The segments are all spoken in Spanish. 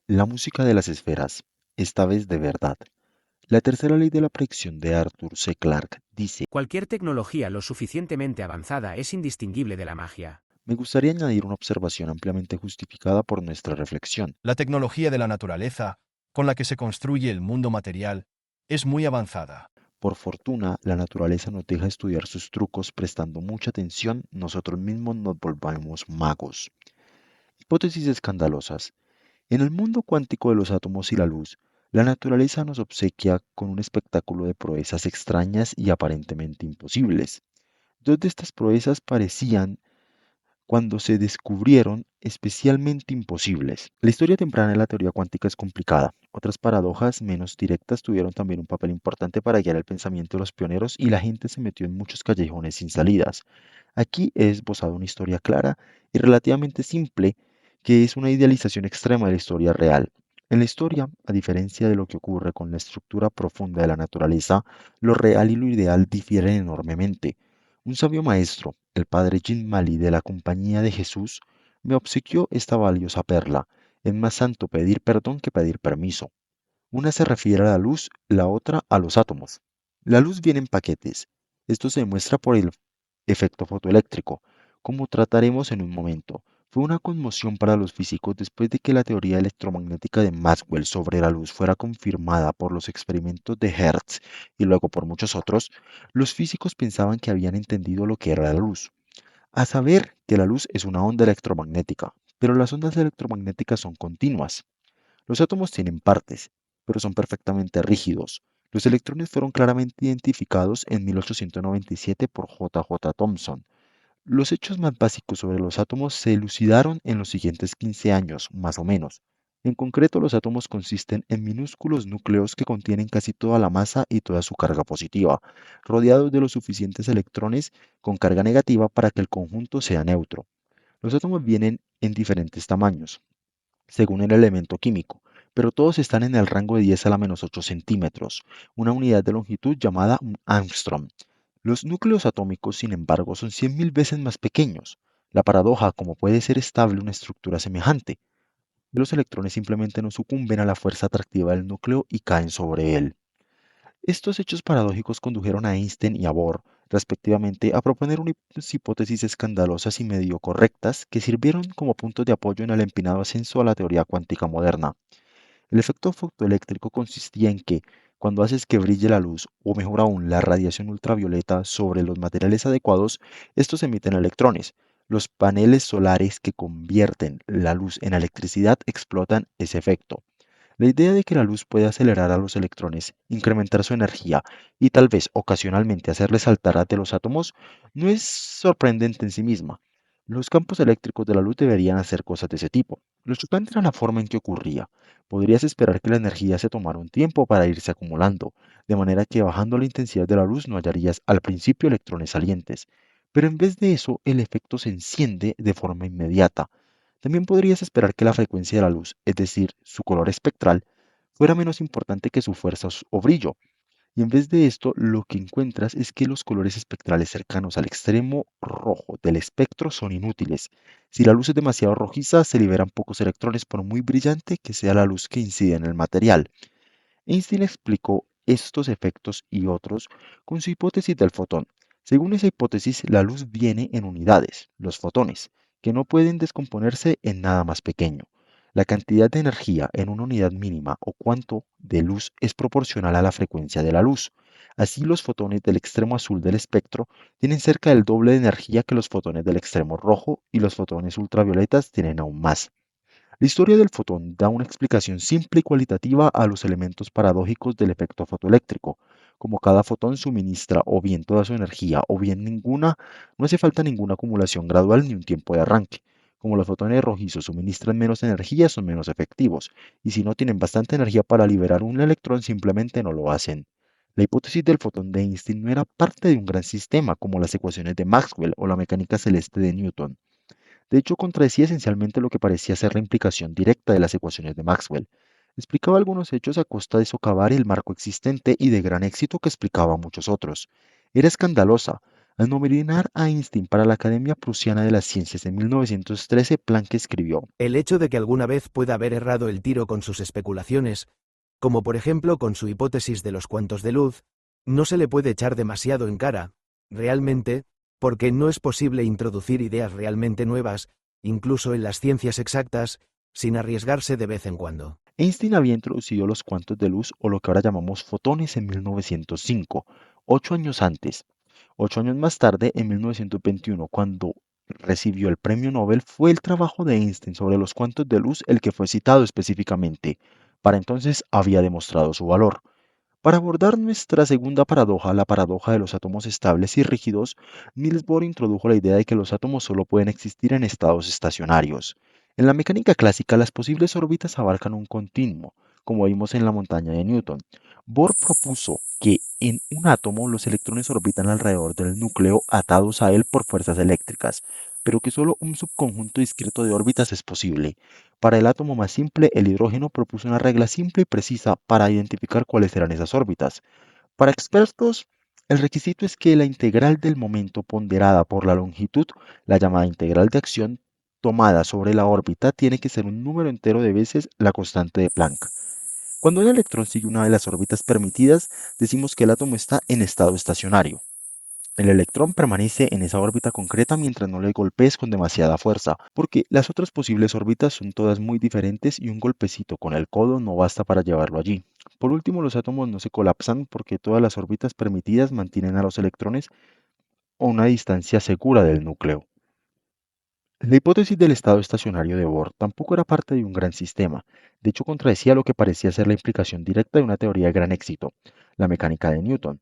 La música de las esferas, esta vez de verdad. La tercera ley de la predicción de Arthur C. Clarke dice: Cualquier tecnología lo suficientemente avanzada es indistinguible de la magia. me gustaría añadir una observación ampliamente justificada por nuestra reflexión. La tecnología de la naturaleza, con la que se construye el mundo material, es muy avanzada. Por fortuna, la naturaleza nos deja estudiar sus trucos prestando mucha atención, nosotros mismos nos volvamos magos. Hipótesis escandalosas. En el mundo cuántico de los átomos y la luz, la naturaleza nos obsequia con un espectáculo de proezas extrañas y aparentemente imposibles. Dos de estas proezas parecían, cuando se descubrieron, especialmente imposibles. La historia temprana de la teoría cuántica es complicada. Otras paradojas menos directas tuvieron también un papel importante para guiar el pensamiento de los pioneros y la gente se metió en muchos callejones sin salidas. Aquí he esbozado una historia clara y relativamente simple que es una idealización extrema de la historia real. En la historia, a diferencia de lo que ocurre con la estructura profunda de la naturaleza, lo real y lo ideal difieren enormemente. Un sabio maestro, el padre Jim Mali de la Compañía de Jesús, me obsequió esta valiosa perla. Es más santo pedir perdón que pedir permiso. Una se refiere a la luz, la otra a los átomos. La luz viene en paquetes. Esto se demuestra por el efecto fotoeléctrico, como trataremos en un momento. Fue una conmoción para los físicos después de que la teoría electromagnética de Maxwell sobre la luz fuera confirmada por los experimentos de Hertz y luego por muchos otros. Los físicos pensaban que habían entendido lo que era la luz, a saber que la luz es una onda electromagnética, pero las ondas electromagnéticas son continuas. Los átomos tienen partes, pero son perfectamente rígidos. Los electrones fueron claramente identificados en 1897 por J. J. Thomson. Los hechos más básicos sobre los átomos se elucidaron en los siguientes 15 años, más o menos. En concreto, los átomos consisten en minúsculos núcleos que contienen casi toda la masa y toda su carga positiva, rodeados de los suficientes electrones con carga negativa para que el conjunto sea neutro. Los átomos vienen en diferentes tamaños, según el elemento químico, pero todos están en el rango de 10 a la menos 8 centímetros, una unidad de longitud llamada un ángstrom. Los núcleos atómicos, sin embargo, son 100.000 veces más pequeños. La paradoja, como puede ser estable una estructura semejante. Los electrones simplemente no sucumben a la fuerza atractiva del núcleo y caen sobre él. Estos hechos paradójicos condujeron a Einstein y a Bohr, respectivamente, a proponer unas hipótesis escandalosas y medio correctas que sirvieron como puntos de apoyo en el empinado ascenso a la teoría cuántica moderna. El efecto fotoeléctrico consistía en que, cuando haces que brille la luz, o mejor aún, la radiación ultravioleta sobre los materiales adecuados, estos emiten electrones. Los paneles solares que convierten la luz en electricidad explotan ese efecto. La idea de que la luz puede acelerar a los electrones, incrementar su energía y tal vez ocasionalmente hacerles saltar de los átomos no es sorprendente en sí misma. Los campos eléctricos de la luz deberían hacer cosas de ese tipo. Lo chocante era la forma en que ocurría. Podrías esperar que la energía se tomara un tiempo para irse acumulando, de manera que bajando la intensidad de la luz no hallarías al principio electrones salientes. Pero en vez de eso, el efecto se enciende de forma inmediata. También podrías esperar que la frecuencia de la luz, es decir, su color espectral, fuera menos importante que su fuerza o brillo. Y en vez de esto, lo que encuentras es que los colores espectrales cercanos al extremo rojo del espectro son inútiles. Si la luz es demasiado rojiza, se liberan pocos electrones por muy brillante que sea la luz que incide en el material. Einstein explicó estos efectos y otros con su hipótesis del fotón. Según esa hipótesis, la luz viene en unidades, los fotones, que no pueden descomponerse en nada más pequeño. La cantidad de energía en una unidad mínima o cuanto de luz es proporcional a la frecuencia de la luz. Así, los fotones del extremo azul del espectro tienen cerca del doble de energía que los fotones del extremo rojo y los fotones ultravioletas tienen aún más. La historia del fotón da una explicación simple y cualitativa a los elementos paradójicos del efecto fotoeléctrico. Como cada fotón suministra o bien toda su energía o bien ninguna, no hace falta ninguna acumulación gradual ni un tiempo de arranque. Como los fotones rojizos suministran menos energía, son menos efectivos, y si no tienen bastante energía para liberar un electrón, simplemente no lo hacen. La hipótesis del fotón de Einstein no era parte de un gran sistema como las ecuaciones de Maxwell o la mecánica celeste de Newton. De hecho, contradecía esencialmente lo que parecía ser la implicación directa de las ecuaciones de Maxwell. Explicaba algunos hechos a costa de socavar el marco existente y de gran éxito que explicaba muchos otros. Era escandalosa, Al nominar a Einstein para la Academia Prusiana de las Ciencias en 1913, Planck escribió: El hecho de que alguna vez pueda haber errado el tiro con sus especulaciones, como por ejemplo con su hipótesis de los cuantos de luz, no se le puede echar demasiado en cara, realmente, porque no es posible introducir ideas realmente nuevas, incluso en las ciencias exactas, sin arriesgarse de vez en cuando. Einstein había introducido los cuantos de luz o lo que ahora llamamos fotones en 1905, 8 años antes. 8 años más tarde, en 1921, cuando recibió el premio Nobel, fue el trabajo de Einstein sobre los cuantos de luz el que fue citado específicamente. Para entonces había demostrado su valor. Para abordar nuestra segunda paradoja, la paradoja de los átomos estables y rígidos, Niels Bohr introdujo la idea de que los átomos solo pueden existir en estados estacionarios. En la mecánica clásica, las posibles órbitas abarcan un continuo, como vimos en la montaña de Newton. Bohr propuso que en un átomo los electrones orbitan alrededor del núcleo atados a él por fuerzas eléctricas, pero que solo un subconjunto discreto de órbitas es posible. Para el átomo más simple, el hidrógeno propuso una regla simple y precisa para identificar cuáles eran esas órbitas. Para expertos, el requisito es que la integral del momento ponderada por la longitud, la llamada integral de acción tomada sobre la órbita, tiene que ser un número entero de veces la constante de Planck. Cuando un electrón sigue una de las órbitas permitidas, decimos que el átomo está en estado estacionario. El electrón permanece en esa órbita concreta mientras no le golpees con demasiada fuerza, porque las otras posibles órbitas son todas muy diferentes y un golpecito con el codo no basta para llevarlo allí. Por último, los átomos no se colapsan porque todas las órbitas permitidas mantienen a los electrones a una distancia segura del núcleo. La hipótesis del estado estacionario de Bohr tampoco era parte de un gran sistema, de hecho contradecía lo que parecía ser la implicación directa de una teoría de gran éxito, la mecánica de Newton.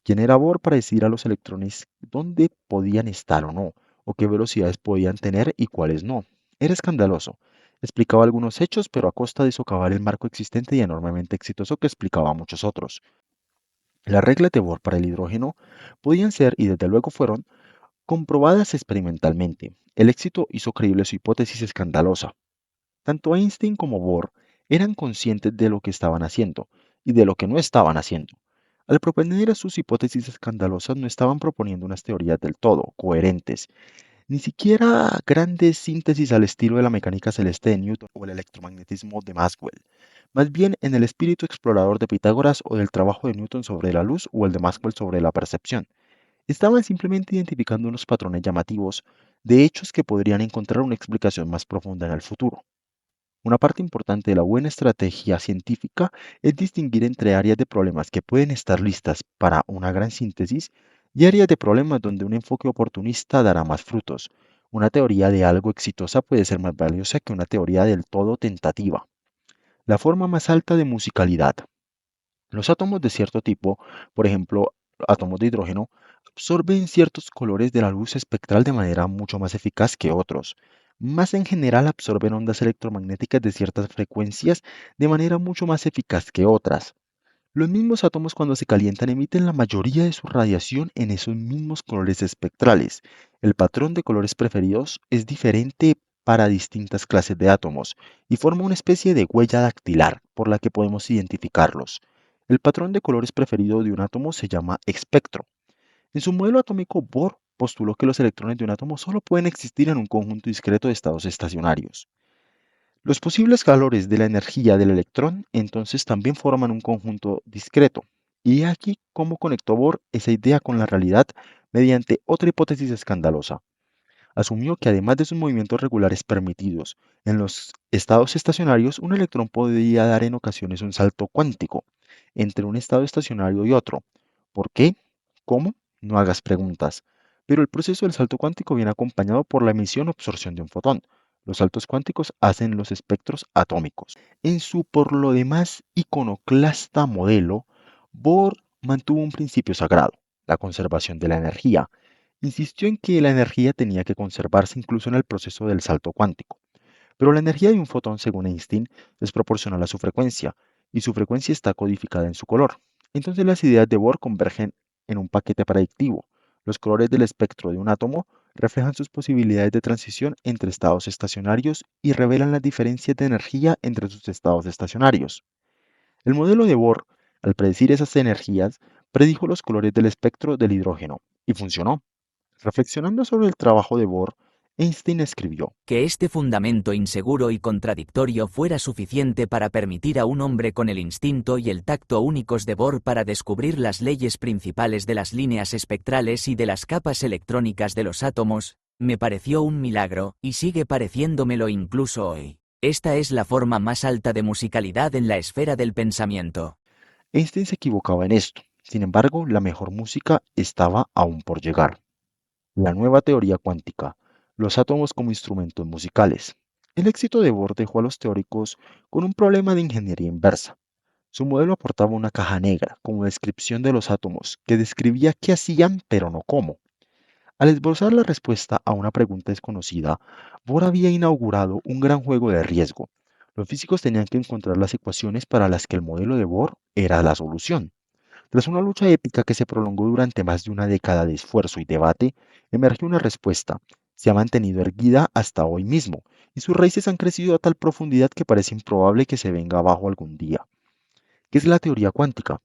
¿Quién era Bohr para decir a los electrones dónde podían estar o no, o qué velocidades podían tener y cuáles no? Era escandaloso. Explicaba algunos hechos, pero a costa de socavar el marco existente y enormemente exitoso que explicaba a muchos otros. Las reglas de Bohr para el hidrógeno podían ser, y desde luego fueron, comprobadas experimentalmente. El éxito hizo creíble su hipótesis escandalosa. Tanto Einstein como Bohr eran conscientes de lo que estaban haciendo y de lo que no estaban haciendo. Al proponer sus hipótesis escandalosas no estaban proponiendo unas teorías del todo coherentes, ni siquiera grandes síntesis al estilo de la mecánica celeste de Newton o el electromagnetismo de Maxwell, más bien en el espíritu explorador de Pitágoras o del trabajo de Newton sobre la luz o el de Maxwell sobre la percepción. Estaban simplemente identificando unos patrones llamativos de hechos que podrían encontrar una explicación más profunda en el futuro. Una parte importante de la buena estrategia científica es distinguir entre áreas de problemas que pueden estar listas para una gran síntesis y áreas de problemas donde un enfoque oportunista dará más frutos. Una teoría de algo exitosa puede ser más valiosa que una teoría del todo tentativa. La forma más alta de musicalidad. Los átomos de cierto tipo, por ejemplo, átomos de hidrógeno, absorben ciertos colores de la luz espectral de manera mucho más eficaz que otros. Más en general absorben ondas electromagnéticas de ciertas frecuencias de manera mucho más eficaz que otras. Los mismos átomos cuando se calientan emiten la mayoría de su radiación en esos mismos colores espectrales. El patrón de colores preferidos es diferente para distintas clases de átomos y forma una especie de huella dactilar por la que podemos identificarlos. El patrón de colores preferido de un átomo se llama espectro. En su modelo atómico, Bohr postuló que los electrones de un átomo solo pueden existir en un conjunto discreto de estados estacionarios. Los posibles valores de la energía del electrón entonces también forman un conjunto discreto. Y he aquí cómo conectó Bohr esa idea con la realidad mediante otra hipótesis escandalosa. Asumió que además de sus movimientos regulares permitidos en los estados estacionarios, un electrón podía dar en ocasiones un salto cuántico entre un estado estacionario y otro. ¿Por qué? ¿Cómo? No hagas preguntas. Pero el proceso del salto cuántico viene acompañado por la emisión o absorción de un fotón. Los saltos cuánticos hacen los espectros atómicos. En su por lo demás iconoclasta modelo, Bohr mantuvo un principio sagrado, la conservación de la energía. Insistió en que la energía tenía que conservarse incluso en el proceso del salto cuántico. Pero la energía de un fotón, según Einstein, es proporcional a su frecuencia, y su frecuencia está codificada en su color. Entonces las ideas de Bohr convergen en un paquete predictivo. Los colores del espectro de un átomo reflejan sus posibilidades de transición entre estados estacionarios y revelan las diferencias de energía entre sus estados estacionarios. El modelo de Bohr, al predecir esas energías, predijo los colores del espectro del hidrógeno, y funcionó. Reflexionando sobre el trabajo de Bohr, Einstein escribió: Que este fundamento inseguro y contradictorio fuera suficiente para permitir a un hombre con el instinto y el tacto únicos de Bohr para descubrir las leyes principales de las líneas espectrales y de las capas electrónicas de los átomos, me pareció un milagro, y sigue pareciéndomelo incluso hoy. Esta es la forma más alta de musicalidad en la esfera del pensamiento. Einstein se equivocaba en esto. Sin embargo, la mejor música estaba aún por llegar. La nueva teoría cuántica, los átomos como instrumentos musicales. El éxito de Bohr dejó a los teóricos con un problema de ingeniería inversa. Su modelo aportaba una caja negra como descripción de los átomos que describía qué hacían pero no cómo. Al esbozar la respuesta a una pregunta desconocida, Bohr había inaugurado un gran juego de riesgo. Los físicos tenían que encontrar las ecuaciones para las que el modelo de Bohr era la solución. Tras una lucha épica que se prolongó durante más de una década de esfuerzo y debate, emergió una respuesta. Se ha mantenido erguida hasta hoy mismo, y sus raíces han crecido a tal profundidad que parece improbable que se venga abajo algún día. ¿Qué es la teoría cuántica?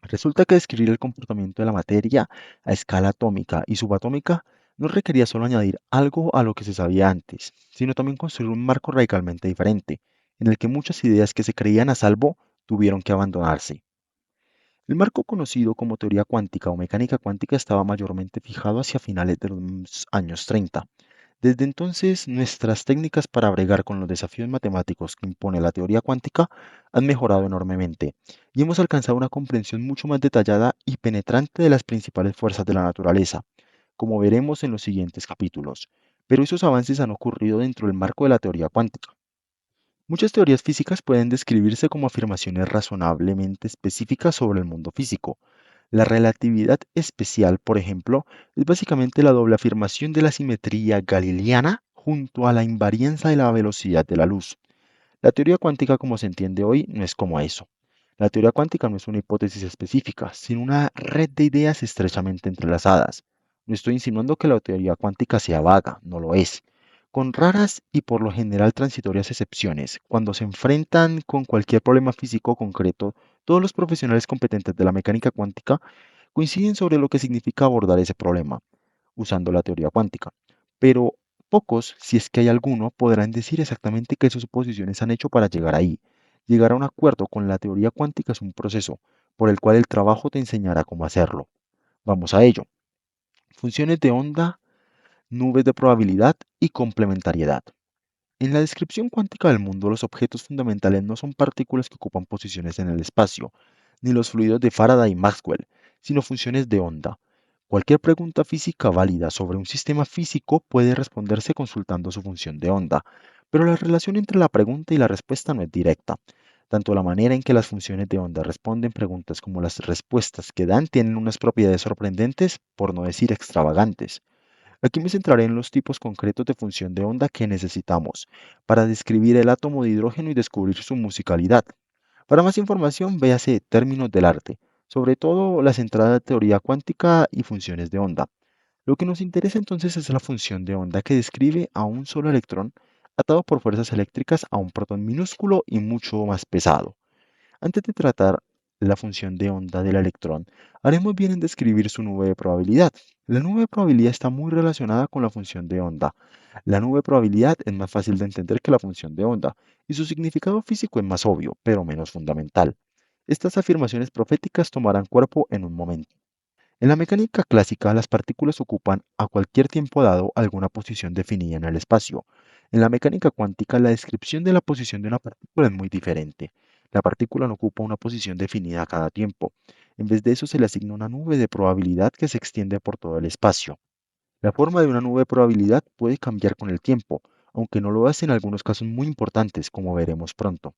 Resulta que describir el comportamiento de la materia a escala atómica y subatómica no requería solo añadir algo a lo que se sabía antes, sino también construir un marco radicalmente diferente, en el que muchas ideas que se creían a salvo tuvieron que abandonarse. El marco conocido como teoría cuántica o mecánica cuántica estaba mayormente fijado hacia finales de los años 30. Desde entonces, nuestras técnicas para bregar con los desafíos matemáticos que impone la teoría cuántica han mejorado enormemente y hemos alcanzado una comprensión mucho más detallada y penetrante de las principales fuerzas de la naturaleza, como veremos en los siguientes capítulos. Pero esos avances han ocurrido dentro del marco de la teoría cuántica. Muchas teorías físicas pueden describirse como afirmaciones razonablemente específicas sobre el mundo físico. La relatividad especial, por ejemplo, es básicamente la doble afirmación de la simetría galileana junto a la invarianza de la velocidad de la luz. La teoría cuántica, como se entiende hoy, no es como eso. La teoría cuántica no es una hipótesis específica, sino una red de ideas estrechamente entrelazadas. No estoy insinuando que la teoría cuántica sea vaga, no lo es. Con raras y por lo general transitorias excepciones, cuando se enfrentan con cualquier problema físico concreto, todos los profesionales competentes de la mecánica cuántica coinciden sobre lo que significa abordar ese problema, usando la teoría cuántica. Pero pocos, si es que hay alguno, podrán decir exactamente qué suposiciones han hecho para llegar ahí. Llegar a un acuerdo con la teoría cuántica es un proceso por el cual el trabajo te enseñará cómo hacerlo. Vamos a ello. Funciones de onda, nubes de probabilidad y complementariedad. En la descripción cuántica del mundo, los objetos fundamentales no son partículas que ocupan posiciones en el espacio, ni los fluidos de Faraday y Maxwell, sino funciones de onda. Cualquier pregunta física válida sobre un sistema físico puede responderse consultando su función de onda, pero la relación entre la pregunta y la respuesta no es directa. Tanto la manera en que las funciones de onda responden preguntas como las respuestas que dan tienen unas propiedades sorprendentes, por no decir extravagantes. Aquí me centraré en los tipos concretos de función de onda que necesitamos para describir el átomo de hidrógeno y descubrir su musicalidad. Para más información, véase Términos del arte, sobre todo la centrada teoría cuántica y funciones de onda. Lo que nos interesa entonces es la función de onda que describe a un solo electrón atado por fuerzas eléctricas a un protón minúsculo y mucho más pesado. Antes de tratar la función de onda del electrón, haremos bien en describir su nube de probabilidad. La nube de probabilidad está muy relacionada con la función de onda. La nube de probabilidad es más fácil de entender que la función de onda, y su significado físico es más obvio, pero menos fundamental. Estas afirmaciones proféticas tomarán cuerpo en un momento. En la mecánica clásica, las partículas ocupan a cualquier tiempo dado alguna posición definida en el espacio. En la mecánica cuántica, la descripción de la posición de una partícula es muy diferente. La partícula no ocupa una posición definida a cada tiempo. En vez de eso, se le asigna una nube de probabilidad que se extiende por todo el espacio. La forma de una nube de probabilidad puede cambiar con el tiempo, aunque no lo hace en algunos casos muy importantes, como veremos pronto.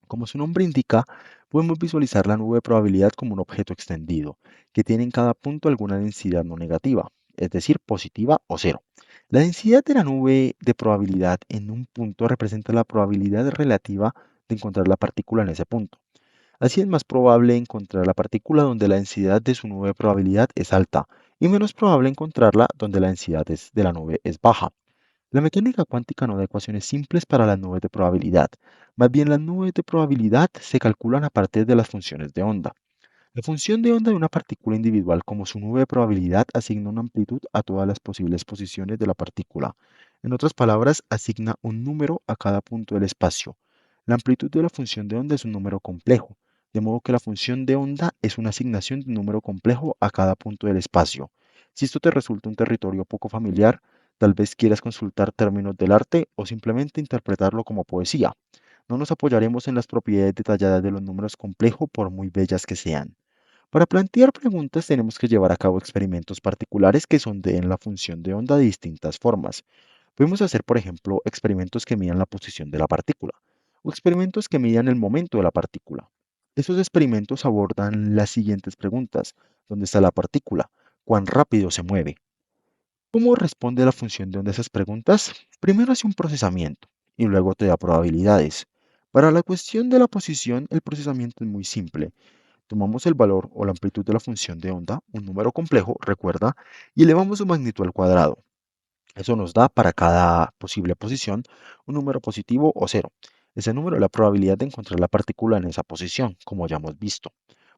Como su nombre indica, podemos visualizar la nube de probabilidad como un objeto extendido, que tiene en cada punto alguna densidad no negativa, es decir, positiva o cero. La densidad de la nube de probabilidad en un punto representa la probabilidad relativa de encontrar la partícula en ese punto. Así es más probable encontrar la partícula donde la densidad de su nube de probabilidad es alta y menos probable encontrarla donde la densidad de la nube es baja. La mecánica cuántica no da ecuaciones simples para las nubes de probabilidad. Más bien las nubes de probabilidad se calculan a partir de las funciones de onda. La función de onda de una partícula individual como su nube de probabilidad asigna una amplitud a todas las posibles posiciones de la partícula. En otras palabras, asigna un número a cada punto del espacio. La amplitud de la función de onda es un número complejo, de modo que la función de onda es una asignación de un número complejo a cada punto del espacio. Si esto te resulta un territorio poco familiar, tal vez quieras consultar términos del arte o simplemente interpretarlo como poesía. No nos apoyaremos en las propiedades detalladas de los números complejos por muy bellas que sean. Para plantear preguntas tenemos que llevar a cabo experimentos particulares que sondeen la función de onda de distintas formas. Podemos hacer, por ejemplo, experimentos que midan la posición de la partícula o experimentos que midan el momento de la partícula. Estos experimentos abordan las siguientes preguntas. ¿Dónde está la partícula? ¿Cuán rápido se mueve? ¿Cómo responde la función de onda a esas preguntas? Primero hace un procesamiento y luego te da probabilidades. Para la cuestión de la posición, el procesamiento es muy simple. Tomamos el valor o la amplitud de la función de onda, un número complejo, recuerda, y elevamos su magnitud al cuadrado. Eso nos da para cada posible posición un número positivo o cero. Ese número es la probabilidad de encontrar la partícula en esa posición, como ya hemos visto.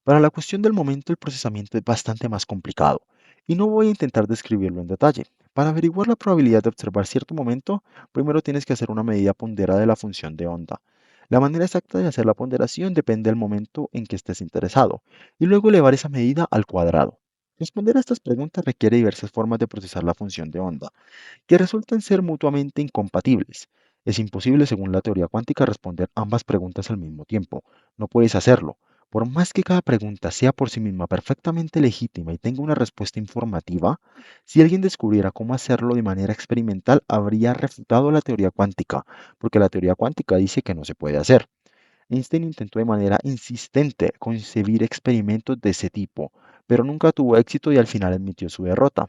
Para la cuestión del momento, el procesamiento es bastante más complicado y no voy a intentar describirlo en detalle. Para averiguar la probabilidad de observar cierto momento, primero tienes que hacer una medida ponderada de la función de onda. La manera exacta de hacer la ponderación depende del momento en que estés interesado y luego elevar esa medida al cuadrado. Responder a estas preguntas requiere diversas formas de procesar la función de onda que resultan ser mutuamente incompatibles. Es imposible, según la teoría cuántica, responder ambas preguntas al mismo tiempo. No puedes hacerlo. Por más que cada pregunta sea por sí misma perfectamente legítima y tenga una respuesta informativa, si alguien descubriera cómo hacerlo de manera experimental, habría refutado la teoría cuántica, porque la teoría cuántica dice que no se puede hacer. Einstein intentó de manera insistente concebir experimentos de ese tipo, pero nunca tuvo éxito y al final admitió su derrota.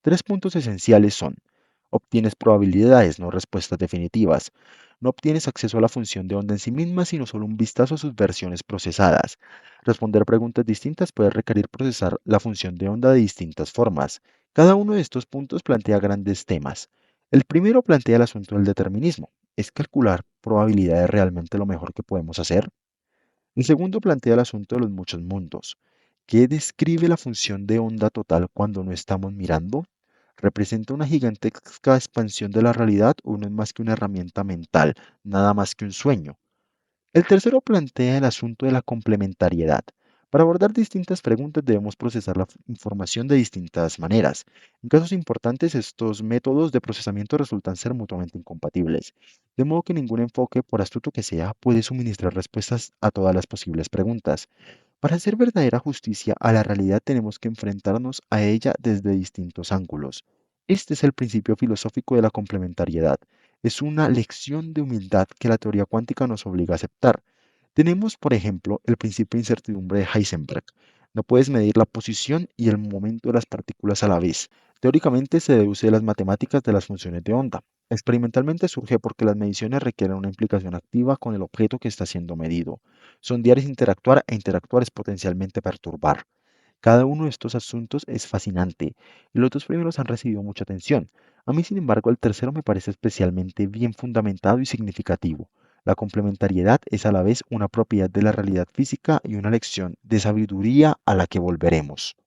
Tres puntos esenciales son: obtienes probabilidades, no respuestas definitivas. No obtienes acceso a la función de onda en sí misma, sino solo un vistazo a sus versiones procesadas. Responder preguntas distintas puede requerir procesar la función de onda de distintas formas. Cada uno de estos puntos plantea grandes temas. El primero plantea el asunto del determinismo. ¿Es calcular probabilidades realmente lo mejor que podemos hacer? El segundo plantea el asunto de los muchos mundos. ¿Qué describe la función de onda total cuando no estamos mirando? ¿Representa una gigantesca expansión de la realidad o no es más que una herramienta mental, nada más que un sueño? El tercero plantea el asunto de la complementariedad. Para abordar distintas preguntas debemos procesar la información de distintas maneras. En casos importantes, estos métodos de procesamiento resultan ser mutuamente incompatibles, de modo que ningún enfoque, por astuto que sea, puede suministrar respuestas a todas las posibles preguntas. Para hacer verdadera justicia a la realidad tenemos que enfrentarnos a ella desde distintos ángulos. Este es el principio filosófico de la complementariedad. Es una lección de humildad que la teoría cuántica nos obliga a aceptar. Tenemos, por ejemplo, el principio de incertidumbre de Heisenberg. No puedes medir la posición y el momento de las partículas a la vez. Teóricamente se deduce de las matemáticas de las funciones de onda. Experimentalmente surge porque las mediciones requieren una implicación activa con el objeto que está siendo medido. Sondear es interactuar e interactuar es potencialmente perturbar. Cada uno de estos asuntos es fascinante y los dos primeros han recibido mucha atención. A mí, sin embargo, el tercero me parece especialmente bien fundamentado y significativo. La complementariedad es a la vez una propiedad de la realidad física y una lección de sabiduría a la que volveremos.